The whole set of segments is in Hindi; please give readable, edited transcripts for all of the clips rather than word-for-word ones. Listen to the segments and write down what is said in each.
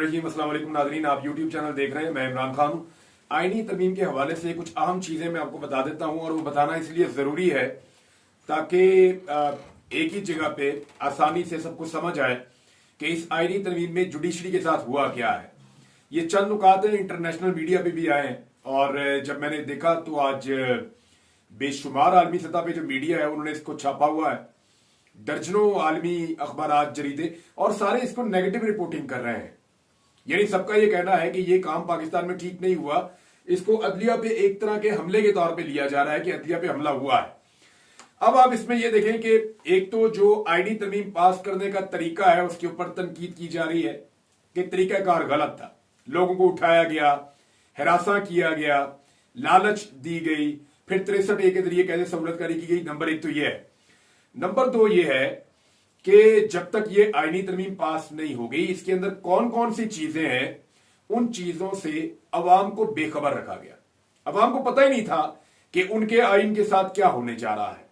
रहीम। अस्सलाम वालेकुम नाज़रीन, आप यूट्यूब चैनल देख रहे हैं। मैं इमरान खान हूं। आईनी तरमीम के हवाले से कुछ अहम चीजें मैं आपको बता देता हूं, और वो बताना इसलिए जरूरी है ताकि एक ही जगह पे आसानी से सबको समझ आए कि इस आईनी तरमीम में जुडिशरी के साथ हुआ क्या है। ये चंद नुकात इंटरनेशनल मीडिया पे भी आए हैं, और जब मैंने देखा तो आज बेशुमार आलमी सतह पे जो मीडिया है उन्होंने इसको छापा हुआ है। दर्जनों आलमी अखबार, जरीदे, और सारे इसको नेगेटिव रिपोर्टिंग कर रहे हैं। यानी सबका ये कहना है कि ये काम पाकिस्तान में ठीक नहीं हुआ। इसको अदलिया पे एक तरह के हमले के तौर पे लिया जा रहा है कि अदलिया पे हमला हुआ है। अब आप इसमें ये देखें कि एक तो जो आईनी तरमीम पास करने का तरीका है उसके ऊपर तनकीद की जा रही है कि तरीकाकार गलत था। लोगों को उठाया गया, हिरासा किया गया, लालच दी गई, फिर 63A के जरिए कैसे सहूलतकारी की गई। नंबर एक तो यह है। नंबर दो ये है कि जब तक ये आईनी तरमीम पास नहीं हो गई, इसके अंदर कौन कौन सी चीजें हैं, उन चीजों से अवाम को बेखबर रखा गया। अवाम को पता ही नहीं था कि उनके आइन के साथ क्या होने जा रहा है।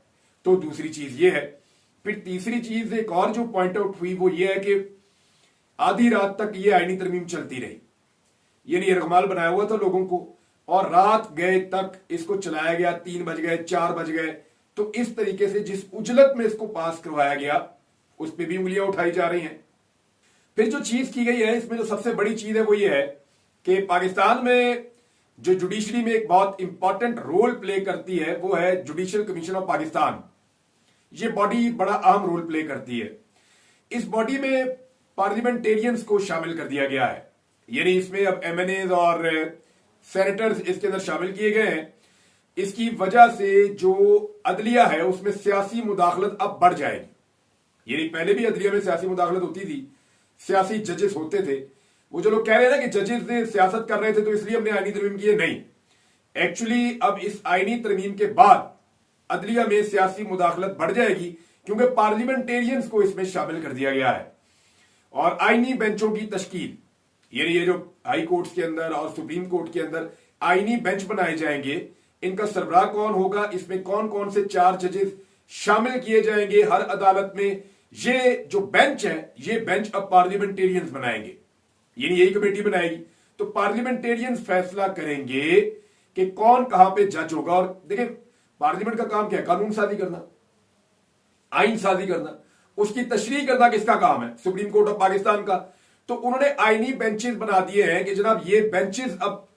तो दूसरी चीज ये है। फिर तीसरी चीज एक और जो पॉइंट आउट हुई वो ये है कि आधी रात तक ये आईनी तरमीम चलती रही। यानी रगमाल बनाया हुआ था लोगों को, और रात गए तक इसको चलाया गया। 3 बज गए, 4 बज गए। तो इस तरीके से जिस उजलत में इसको पास करवाया गया उस पर भी उंगलियां उठाई जा रही हैं। फिर जो चीज की गई है इसमें जो सबसे बड़ी चीज है वो ये है कि पाकिस्तान में जो जुडिशरी में एक बहुत इंपॉर्टेंट रोल प्ले करती है वो है जुडिशियल कमीशन ऑफ पाकिस्तान। ये बॉडी बड़ा अहम रोल प्ले करती है। इस बॉडी में पार्लियामेंटेरियंस को शामिल कर दिया गया है। यानी इसमें अब MNAs और सेनेटर्स इसके अंदर शामिल किए गए हैं। इसकी वजह से जो अदलिया है उसमें सियासी मुदाखलत अब बढ़ जाएगी। यानी पहले भी अदलिया में सियासी मुदाखलत होती थी, सियासी जजेस होते थे। वो जो लोग कह रहे हैं ना कि जजेस ने सियासत कर रहे थे तो इसलिए हमने आईनी तरमीम की, नहीं। एक्चुअली अब इस आईनी तरमीम के बाद अदलिया में सियासी मुदाखलत बढ़ जाएगी, क्योंकि पार्लियामेंटेरियंस को इसमें शामिल कर दिया गया है। और आईनी बेंचों की तश्कील, यानी ये जो हाई कोर्ट के अंदर और सुप्रीम कोर्ट के अंदर आईनी बेंच बनाए जाएंगे, इनका सरबराह कौन होगा, इसमें कौन कौन से 4 जजेस शामिल किए जाएंगे हर अदालत में, ये जो बेंच है ये बेंच अब पार्लियामेंटेरियंस बनाएंगे। यानी यही कमेटी बनाएगी। तो पार्लियामेंटेरियंस फैसला करेंगे कि कौन कहां पे जज होगा। और देखिए पार्लियामेंट का काम क्या है? कानून साजी करना, आइन साजी करना। उसकी तशरीह करना किसका काम है? सुप्रीम कोर्ट ऑफ पाकिस्तान का। तो उन्होंने आईनी बेंचेस बना दिए हैं कि जनाब ये बेंचेस अब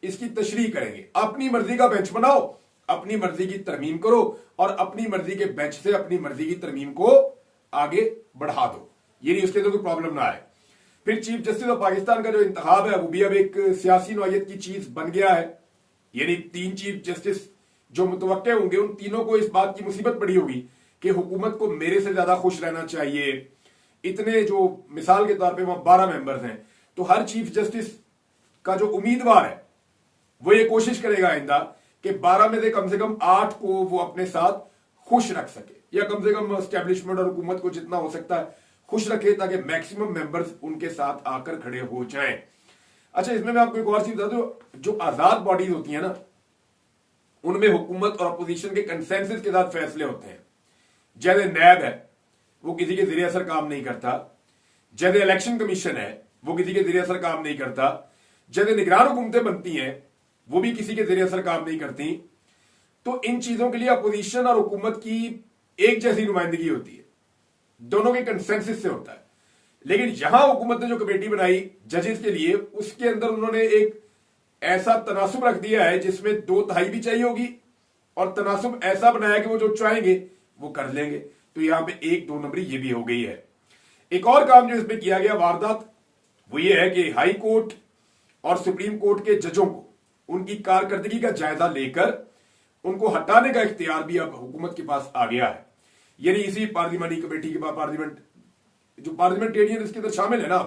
इसकी तशरीह करेंगे। अपनी मर्जी का बेंच बनाओ, अपनी मर्जी की तरमीम करो, और अपनी मर्जी के बेंच से अपनी मर्जी की तरमीम को आगे बढ़ा दो। ये नहीं उसके अंदर कोई प्रॉब्लम ना आए। फिर चीफ जस्टिस ऑफ पाकिस्तान का जो इंतखाब है वो भी अब एक सियासी नौयत की चीज बन गया है। यानी 3 चीफ जस्टिस जो मुतवक्के होंगे, उन तीनों को इस बात की मुसीबत पड़ी होगी कि हुकूमत को मेरे से ज्यादा खुश रहना चाहिए। इतने जो मिसाल के तौर पे वहां 12 मेंबर्स हैं, तो हर चीफ जस्टिस का जो उम्मीदवार है वो ये कोशिश करेगा आइंदा कि 12 में से कम 8 को वो अपने साथ खुश रख सके, या कम से कम एस्टेब्लिशमेंट और हुकूमत को जितना हो सकता है खुश रखे, ताकि मैक्सिमम मेंबर्स उनके साथ आकर खड़े हो जाएं। अच्छा, इसमें मैं आपको एक और चीज बता दूं। जो आजाद बॉडीज होती है ना, उनमें हुकूमत और अपोजिशन के कंसेंसस के साथ फैसले होते हैं। जैसे नैब है वो किसी के जरिए असर काम नहीं करता। जैसे इलेक्शन कमीशन है वो किसी के जरिए असर काम नहीं करता। जैसे निगरान हुकूमतें बनती हैं वो भी किसी के जरिए असर काम नहीं करती। तो इन चीजों के लिए अपोजिशन और हुकूमत की एक जैसी नुमाइंदगी होती है, दोनों के कंसेंसस से होता है। लेकिन यहां हुकूमत ने जो कमेटी बनाई जजेस के लिए, उसके अंदर उन्होंने एक ऐसा तनासुब रख दिया है जिसमें 2/3 भी चाहिए होगी, और तनासुब ऐसा बनाया कि वो जो चाहेंगे वो कर लेंगे। तो यहां पे 1-2 नंबरी ये भी हो गई है। एक और काम जो इसमें किया गया वारदात, वो ये है कि हाई कोर्ट और सुप्रीम कोर्ट के जजों को उनकी कारकर्दगी का जायजा लेकर उनको हटाने का इख्तियार भी अब हुकूमत के पास आ गया है। यानी इसी पार्लियामेंट्री कमेटी के बाद पार्लियामेंटेरियन इसके अंदर शामिल है ना,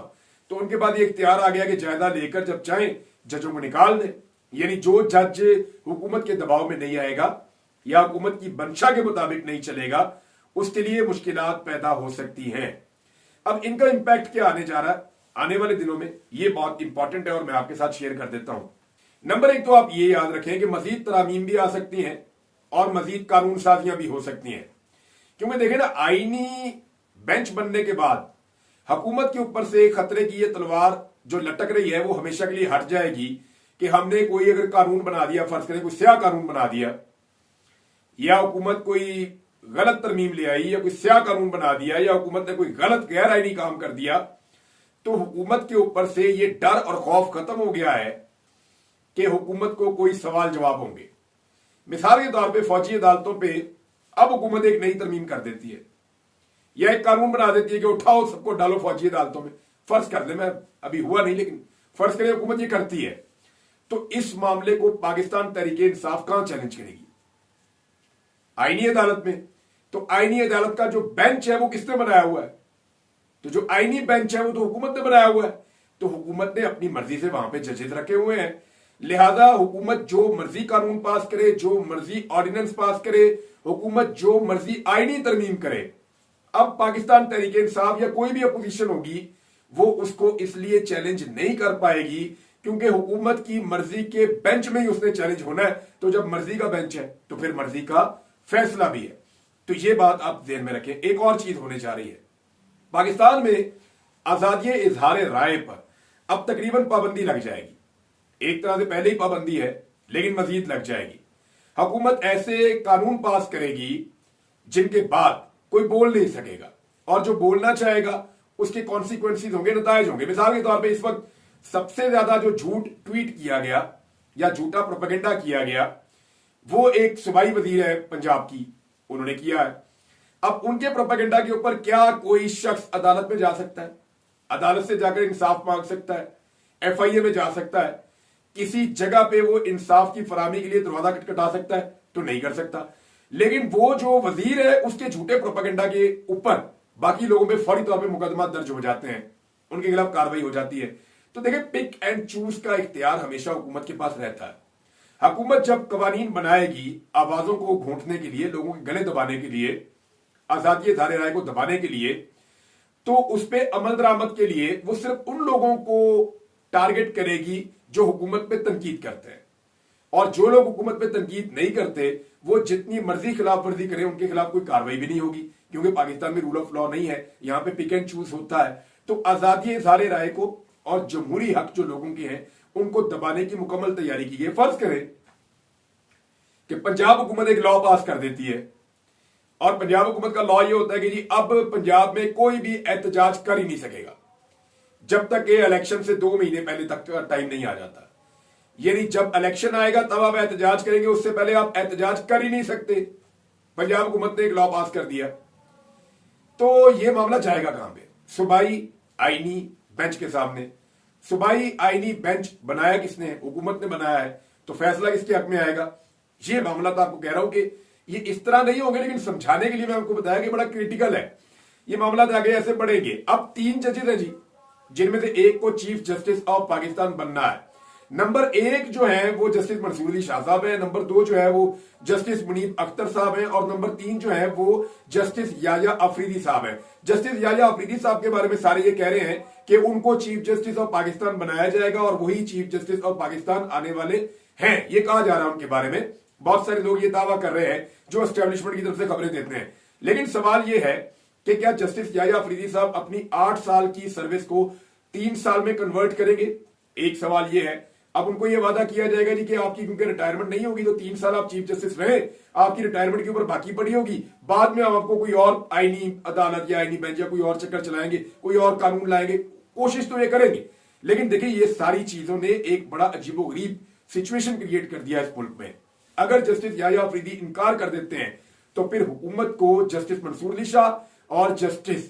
तो उनके बाद ये इख्तियार आ गया कि जायजा लेकर जब चाहें जजों को निकाल दें। यानी जो जज हुकूमत के दबाव में नहीं आएगा या हुकूमत की मंशा के मुताबिक नहीं चलेगा, उसके लिए मुश्किलात पैदा हो सकती हैं। अब इनका इंपैक्ट क्या आने जा रहा है आने वाले दिनों में, ये बहुत इंपॉर्टेंट है और मैं आपके साथ शेयर कर देता हूं। नंबर 1 तो आप ये याद रखें कि मजीद तरामीम भी आ सकती हैं और मजीद कानून साजियां भी हो सकती हैं। क्योंकि देखें ना, आईनी बेंच बनने के बाद हुकूमत के ऊपर से खतरे की ये तलवार जो लटक रही है वो हमेशा के लिए हट जाएगी कि हमने कोई अगर कानून बना दिया, फर्ज करें कोई स्याह कानून बना दिया, या हुकूमत कोई गलत तरमीम ले आई, या कोई स्याह कानून बना दिया, या हुकूमत ने कोई गलत गैर आईनी काम कर दिया, तो हुकूमत के ऊपर से ये डर और खौफ खत्म हो गया है कि हुकूमत को कोई सवाल जवाब होंगे। मिसाल के तौर पे फौजी अदालतों पे अब हुकूमत एक नई तरमीम कर देती है या एक कानून बना देती है कि उठाओ सबको डालो फौजी अदालतों में। फर्ज कर ले, मैं अभी हुआ नहीं लेकिन फर्ज करें हुकूमत ये करती है, तो इस मामले को पाकिस्तान तहरीक इंसाफ कहां चैलेंज करेगी? आईनी अदालत में। तो आईनी अदालत का जो बेंच है वो किसने बनाया हुआ है? तो जो आईनी बेंच है वो तो हुकूमत ने बनाया हुआ है। तो हुकूमत ने अपनी मर्जी से वहां पे जजेस रखे हुए हैं, लिहाजा हुकूमत जो मर्जी कानून पास करे, जो मर्जी ऑर्डिनेंस पास करे, हुकूमत जो मर्जी आईनी तरमीम करे, अब पाकिस्तान तहरीक इंसाफ या कोई भी अपोजिशन होगी वो उसको इसलिए चैलेंज नहीं कर पाएगी क्योंकि हुकूमत की मर्जी के बेंच में ही उसने चैलेंज होना है। तो जब मर्जी का बेंच है तो फिर मर्जी का फैसला भी है। तो ये बात आप ध्यान में रखें। एक और चीज होने जा रही है, पाकिस्तान में आजादी इजहार राय पर अब तकरीबन पाबंदी लग जाएगी। एक तरह से पहले ही पाबंदी है लेकिन मजीद लग जाएगी। हुकूमत ऐसे कानून पास करेगी जिनके बाद कोई बोल नहीं सकेगा, और जो बोलना चाहेगा उसके कॉन्सिक्वेंसेस होंगे, नतायज होंगे। मिसाल के तौर पे इस वक्त सबसे ज्यादा जो झूठ ट्वीट किया गया या झूठा प्रोपेगेंडा किया गया वो एक सूबाई वजीर है पंजाब की, उन्होंने किया है। अब उनके प्रोपेगेंडा के ऊपर क्या कोई शख्स अदालत में जा सकता है? अदालत से जाकर इंसाफ मांग सकता है, FIA में जा सकता है, किसी जगह पे वो इंसाफ की फराहमी के लिए दरवाजा खटखटा सकता है? तो नहीं कर सकता। लेकिन वो जो वजीर है उसके झूठे प्रोपेगेंडा के ऊपर बाकी लोगों पे फौरी तौर पे मुकदमा दर्ज हो जाते हैं, उनके खिलाफ कार्रवाई हो जाती है। तो देखिए, पिक एंड चूज का इख्तियार हमेशा हुकूमत के पास रहता है। हुकूमत जब कवानीन बनाएगी आवाजों को घोंटने के लिए, लोगों के गले दबाने के लिए, आजादी धारे राय को दबाने के लिए, तो उस पर अमल दरामद के लिए वो सिर्फ उन लोगों को टारगेट करेगी जो हुकूमत पे तनकीद करते हैं, और जो लोग हुकूमत पे तनकीद नहीं करते वो जितनी मर्जी खिलाफ वर्जी करें उनके खिलाफ कोई कार्रवाई भी नहीं होगी, क्योंकि पाकिस्तान में रूल ऑफ लॉ नहीं है, यहां पे पिक एंड चूज होता है। तो आजादी इजहार राय को और जमहूरी हक जो लोगों के हैं उनको दबाने की मुकम्मल तैयारी की है। फर्ज करें कि पंजाब हुकूमत एक लॉ पास कर देती है, और पंजाब हुकूमत का लॉ ये होता है कि जी अब पंजाब में कोई भी एहतजाज कर ही नहीं सकेगा जब तक ये इलेक्शन से 2 महीने पहले तक का टाइम नहीं आ जाता। यानी जब इलेक्शन आएगा तब आप एहतजाज करेंगे, उससे पहले आप एहतजाज कर ही नहीं सकते। पंजाब हुकूमत ने एक लॉ पास कर दिया, तो ये मामला जाएगा कहां पे? सूबाई आईनी बेंच के सामने। सूबाई आईनी बेंच बनाया किसने? हुकूमत ने बनाया है, तो फैसला किसके हक में आएगा? ये मामला तो आपको कह रहा हूं कि ये इस तरह नहीं होंगे, लेकिन समझाने के लिए मैं आपको बताया कि बड़ा क्रिटिकल है ये मामला। आगे ऐसे बढ़ेंगे। अब 3 जजेस हैं जी, जिनमें से एक को चीफ जस्टिस ऑफ पाकिस्तान बनना है। नंबर 1 जो है वो जस्टिस मंसूर अली शाह साहब है, नंबर 2 जो है वो जस्टिस मुनीब अख्तर साहब है, और नंबर 3 जो है वो जस्टिस याया अफरीदी साहब है। जस्टिस याया अफरीदी साहब के बारे में सारे ये कह रहे हैं कि उनको चीफ जस्टिस ऑफ पाकिस्तान बनाया जाएगा और वही चीफ जस्टिस ऑफ पाकिस्तान आने वाले हैं, ये कहा जा रहा है उनके बारे में। बहुत सारे लोग ये दावा कर रहे हैं जो एस्टेब्लिशमेंट की तरफ से खबरें देते हैं। लेकिन सवाल ये है कि क्या जस्टिस याया अफरीदी साहब अपनी 8 साल की सर्विस को 3 साल में कन्वर्ट करेंगे? एक सवाल ये है। अब उनको ये वादा किया जाएगा जी कि आपकी क्योंकि रिटायरमेंट नहीं होगी तो 3 साल आप चीफ जस्टिस रहे, आपकी रिटायरमेंट के ऊपर बाकी पड़ी होगी, बाद में हम आपको कोई और आईनी अदालत या आईनी बेंच या कोई और चक्कर चलाएंगे, कोई और कानून लाएंगे, कोशिश तो ये करेंगे। लेकिन देखिए, ये सारी चीजों ने एक बड़ा अजीबोगरीब सिचुएशन क्रिएट कर दिया इस मुल्क में। अगर जस्टिस याया अफरीदी इनकार कर देते हैं तो फिर हुकूमत को जस्टिस मंसूर अली शाह और जस्टिस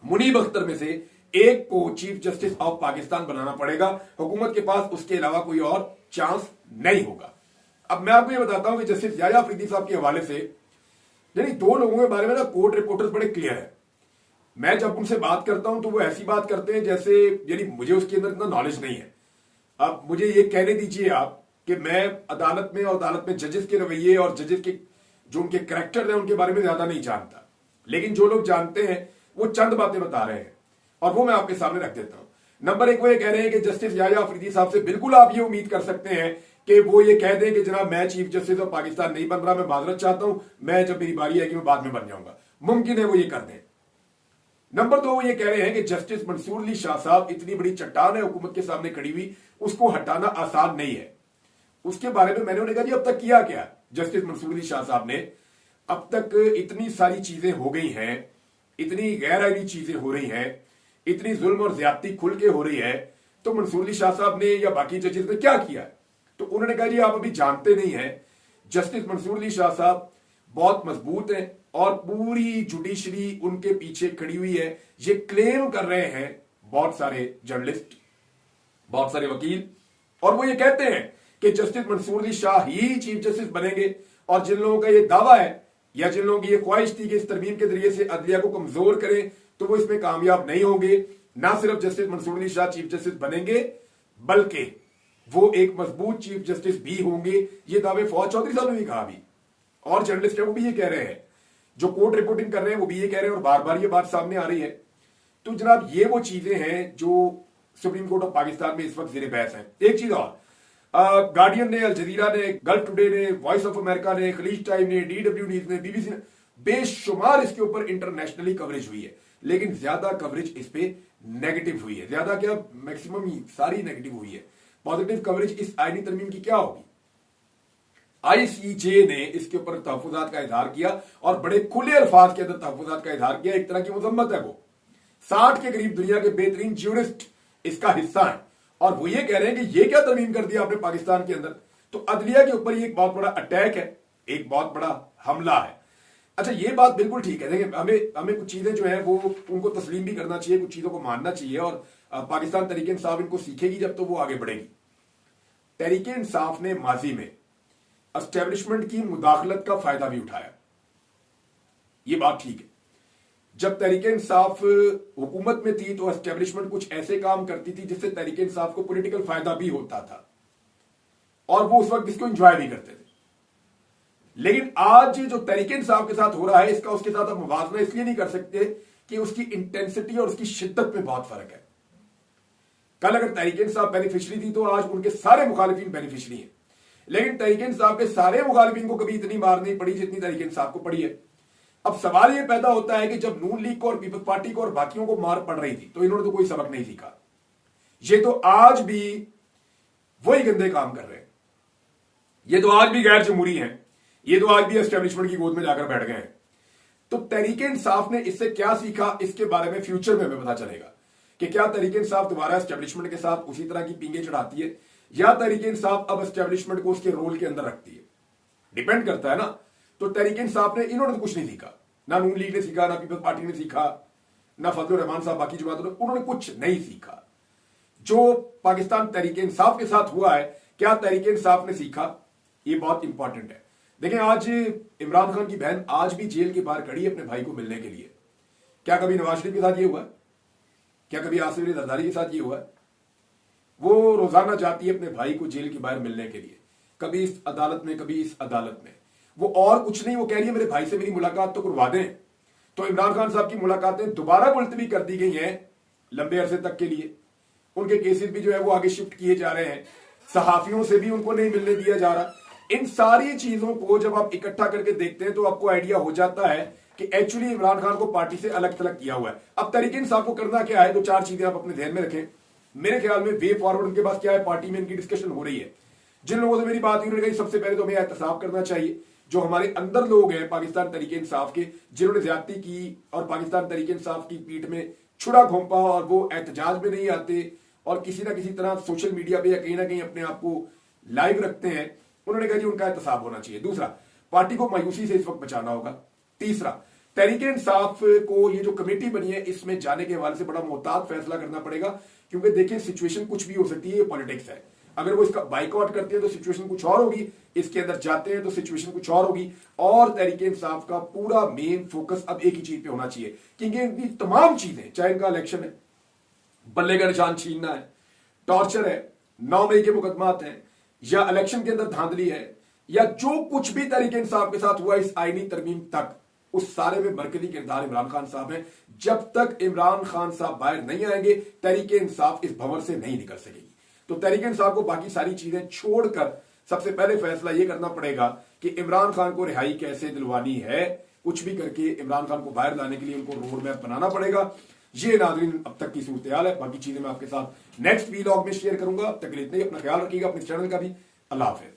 मुनीब अख्तर में से एक को चीफ जस्टिस ऑफ पाकिस्तान बनाना पड़ेगा। हुकूमत के पास उसके अलावा कोई और चांस नहीं होगा। अब मैं आपको ये बताता हूं कि जस्टिस याया अफरीदी साहब के हवाले से यानी 2 लोगों के बारे में ना कोर्ट रिपोर्टर्स बड़े क्लियर है। मैं जब उनसे बात करता हूं तो वो ऐसी बात करते हैं जैसे यानी मुझे उसके अंदर इतना नॉलेज नहीं है। अब मुझे ये कहने दीजिए आप कि मैं अदालत में और अदालत में जजेस के रवैये और जजेस के जो उनके कैरेक्टर है उनके बारे में ज्यादा नहीं जानता, लेकिन जो लोग जानते हैं वो चंद बातें बता रहे हैं और वो मैं आपके सामने रख देता हूं। नंबर 1 वो ये कह रहे हैं कि जस्टिस याया अफरीदी साहब से बिल्कुल आप ये उम्मीद कर सकते हैं कि वो ये कह दें कि जनाब मैं चीफ जस्टिस ऑफ पाकिस्तान नहीं बन रहा, मैं माजरत चाहता हूं, मैं जब मेरी बारी आएगी मैं बाद में बन जाऊंगा। मुमकिन है वो ये कर दें, नंबर 2, वो ये कह रहे हैं कि जस्टिस मंसूर अली शाह साहब इतनी बड़ी चट्टान है हुकूमत के सामने खड़ी हुई, उसको हटाना आसान नहीं है। उसके बारे में मैंने उन्हें कहा जी अब तक किया क्या जस्टिस मंसूर अली शाह साहब ने? अब तक इतनी सारी चीजें हो गई हैं, इतनी गैर आईनी चीजें हो रही हैं, इतनी जुल्म और ज्यादती खुल के हो रही है, तो मंसूर अली शाह साहब ने या बाकी जजेस ने क्या किया? तो उन्होंने कहा जी आप अभी जानते नहीं हैं, जस्टिस मंसूर अली शाह साहब बहुत मजबूत हैं और पूरी जुडिशरी उनके पीछे खड़ी हुई है। ये क्लेम कर रहे हैं बहुत सारे जर्नलिस्ट, बहुत सारे वकील, और वो ये कहते हैं कि जस्टिस मंसूर अली शाह ही चीफ जस्टिस बनेंगे। और जिन लोगों का ये दावा है या जिन लोगों की ये ख्वाहिश थी कि इस तरमीम के जरिए से अदलिया को कमजोर करें, तो वो इसमें कामयाब नहीं होंगे। ना सिर्फ justice Mansoor Ali Shah chief justice बनेंगे, बल्कि वो एक मजबूत चीफ जस्टिस भी होंगे। ये दावे फौज चौधरी साहब ने भी कहा अभी, और जर्नलिस्ट है वो भी ये कह रहे हैं, जो कोर्ट रिपोर्टिंग कर रहे हैं वो भी ये कह रहे हैं, और बार बार ये बात सामने आ रही है। तो जनाब ये वो चीजें हैं जो सुप्रीम कोर्ट ऑफ पाकिस्तान में इस वक्त ज़ेरे बहस है। एक चीज और, गार्डियन ने, अल जजीरा ने, गल्फ टुडे ने, वॉइस ऑफ अमेरिका ने, खलीज टाइम ने, DW न्यूज ने, BBC ने, बेशुमार इसके ऊपर इंटरनेशनली कवरेज हुई है, लेकिन ज्यादा कवरेज इस पे नेगेटिव हुई है। ज्यादा क्या, मैक्सिमम ही सारी नेगेटिव हुई है। पॉजिटिव कवरेज इस आईनी तरमीम की क्या होगी? ICJ ने इसके ऊपर तहफुजात का इजहार किया और बड़े खुले अल्फाज के अंदर तहफुजात का इजहार किया। एक तरह की मुजम्मत है वो। 60 के करीब दुनिया के बेहतरीन ज्यूरिस्ट इसका हिस्सा है, और वो ये कह रहे हैं कि ये क्या तरमीम कर दिया आपने पाकिस्तान के अंदर। तो अदलिया के ऊपर ये एक बहुत बड़ा अटैक है, एक बहुत बड़ा हमला है। अच्छा, ये बात बिल्कुल ठीक है। देखिए, हमें कुछ चीजें जो है वो उनको तस्लीम भी करना चाहिए, कुछ चीजों को मानना चाहिए, और पाकिस्तान तहरीक इंसाफ इनको सीखेगी जब तो वो आगे बढ़ेगी। तहरीक इंसाफ ने माजी में एस्टेब्लिशमेंट की मुदाखलत का फायदा भी उठाया, ये बात ठीक है। जब तहरीक इंसाफ हुकूमत में थी तो एस्टेब्लिशमेंट कुछ ऐसे काम करती थी जिससे तहरीक इंसाफ को पॉलिटिकल फायदा भी होता था, और वो उस वक्त इसको एंजॉय भी करते थे। लेकिन आज जो तहरीक इंसाफ के साथ हो रहा है, इसका उसके साथ आप मुवाजना इसलिए नहीं कर सकते कि उसकी इंटेंसिटी और उसकी शिद्दत में बहुत फर्क है। कल अगर तहरीक इंसाफ बेनिफिशरी थी तो आज उनके सारे मुखालिफिन बेनिफिशरी हैं, लेकिन तहरीक इंसाफ के सारे मुखालिफिन को कभी इतनी मार नहीं पड़ी जितनी तहरीक इंसाफ को पड़ी है। अब सवाल यह पैदा होता है कि जब नून लीग को और पीपल्स पार्टी को और बाकियों को मार पड़ रही थी तो इन्होंने तो कोई सबक नहीं सीखा। ये तो आज भी वही गंदे काम कर रहे हैं, ये तो आज भी गैर जमहूरी हैं, ये तो आज भी एस्टेब्लिशमेंट की गोद में जाकर बैठ गए हैं। तो तहरीक इंसाफ ने इससे क्या सीखा, इसके बारे में फ्यूचर में हमें पता चलेगा कि क्या तहरीक इंसाफ दोबारा एस्टेब्लिशमेंट के साथ उसी तरह की पींगे चढ़ाती है, या तहरीक इंसाफ अब एस्टेब्लिशमेंट को उसके रोल के अंदर रखती है। डिपेंड करता है ना। तो तहरीक इंसाफ ने, इन्होंने तो कुछ नहीं सीखा, ना नून लीग ने सीखा, ना पीपल्स पार्टी ने सीखा, ना फजलुर रहमान साहब, बाकी जमातों ने, उन्होंने कुछ नहीं सीखा। जो पाकिस्तान तहरीक इंसाफ के साथ हुआ है, क्या तहरीक इंसाफ ने सीखा, ये बहुत इंपॉर्टेंट है। देखें, आज इमरान खान की बहन आज भी जेल के बाहर खड़ी है अपने भाई को मिलने के लिए। क्या कभी नवाज शरीफ के साथ ये हुआ है? क्या कभी आसिफ अली जरदारी के साथ ये हुआ है? वो रोजाना जाती है अपने भाई को जेल के बाहर मिलने के लिए, कभी इस अदालत में, कभी इस अदालत में। वो और कुछ नहीं, वो कह रही है मेरे भाई से मेरी मुलाकात तो करवा दें। तो इमरान खान साहब की मुलाकातें दोबारा मुलतवी कर दी गई हैं लंबे अरसे तक के लिए। उनके केसेस भी जो है वो आगे शिफ्ट किए जा रहे हैं, सहाफियों से भी उनको नहीं मिलने दिया जा रहा। इन सारी चीजों को जब आप इकट्ठा करके देखते हैं तो आपको आइडिया हो जाता है कि एक्चुअली इमरान खान को पार्टी से अलग थलग किया हुआ है। अब तहरीक इंसाफ को करना क्या है, दो चार चीजें आप अपने ध्यान में रखें। मेरे ख्याल में वे फॉरवर्ड उनके पास क्या है, पार्टी में इनकी डिस्कशन हो रही है। जिन लोगों से मेरी बात हुई उन्होंने कहा सबसे पहले तो हमें एहतसाब करना चाहिए, जो हमारे अंदर लोग हैं पाकिस्तान तहरीक इंसाफ के, जिन्होंने ज्यादती की और पाकिस्तान तहरीक इंसाफ की पीठ में छुरा घोंपा, और वो एहतजाज में नहीं आते और किसी ना किसी तरह सोशल मीडिया पे या कहीं ना कहीं अपने आप को लाइव रखते हैं, उन्होंने कहा जी उनका एहतसाब होना चाहिए। दूसरा, पार्टी को मायूसी से इस वक्त बचाना होगा। तीसरा, तहरीक इंसाफ को ये जो कमेटी बनी है इसमें जाने के हवाले से बड़ा मोहतात फैसला करना पड़ेगा, क्योंकि देखिए सिचुएशन कुछ भी हो सकती है, ये पॉलिटिक्स है। अगर वो इसका बाइकआउट करते हैं तो सिचुएशन कुछ और होगी, इसके अंदर जाते हैं तो सिचुएशन कुछ और होगी। और तहरीक इंसाफ का पूरा मेन फोकस अब एक ही चीज पे होना चाहिए, क्योंकि इनकी तमाम चीजें, चाहे इनका इलेक्शन है, बल्ले का निशान छीनना है, टॉर्चर है, 9 मई के मुकदमात हैं, या इलेक्शन के अंदर धांधली है, या जो कुछ भी तहरीक इंसाफ के साथ हुआ इस आईनी तरमीम तक, उस सारे में मरकजी किरदार इमरान खान साहब हैं। जब तक इमरान खान साहब बाहर नहीं आएंगे, तहरीक इंसाफ इस भंवर से नहीं निकल सकेगी। तो तहरीक इंसाफ को बाकी सारी चीजें छोड़कर सबसे पहले फैसला यह करना पड़ेगा कि इमरान खान को रिहाई कैसे दिलवानी है, कुछ भी करके इमरान खान को बाहर लाने के लिए उनको रोड मैप बनाना पड़ेगा। ये नाज़रीन अब तक की सूरत हाल है। बाकी चीजें मैं आपके साथ नेक्स्ट वीलॉग में शेयर करूंगा। अब तक के लिए इतना ही। अपना ख्याल रखिएगा, अपने चैनल का भी। अल्लाह हाफिज।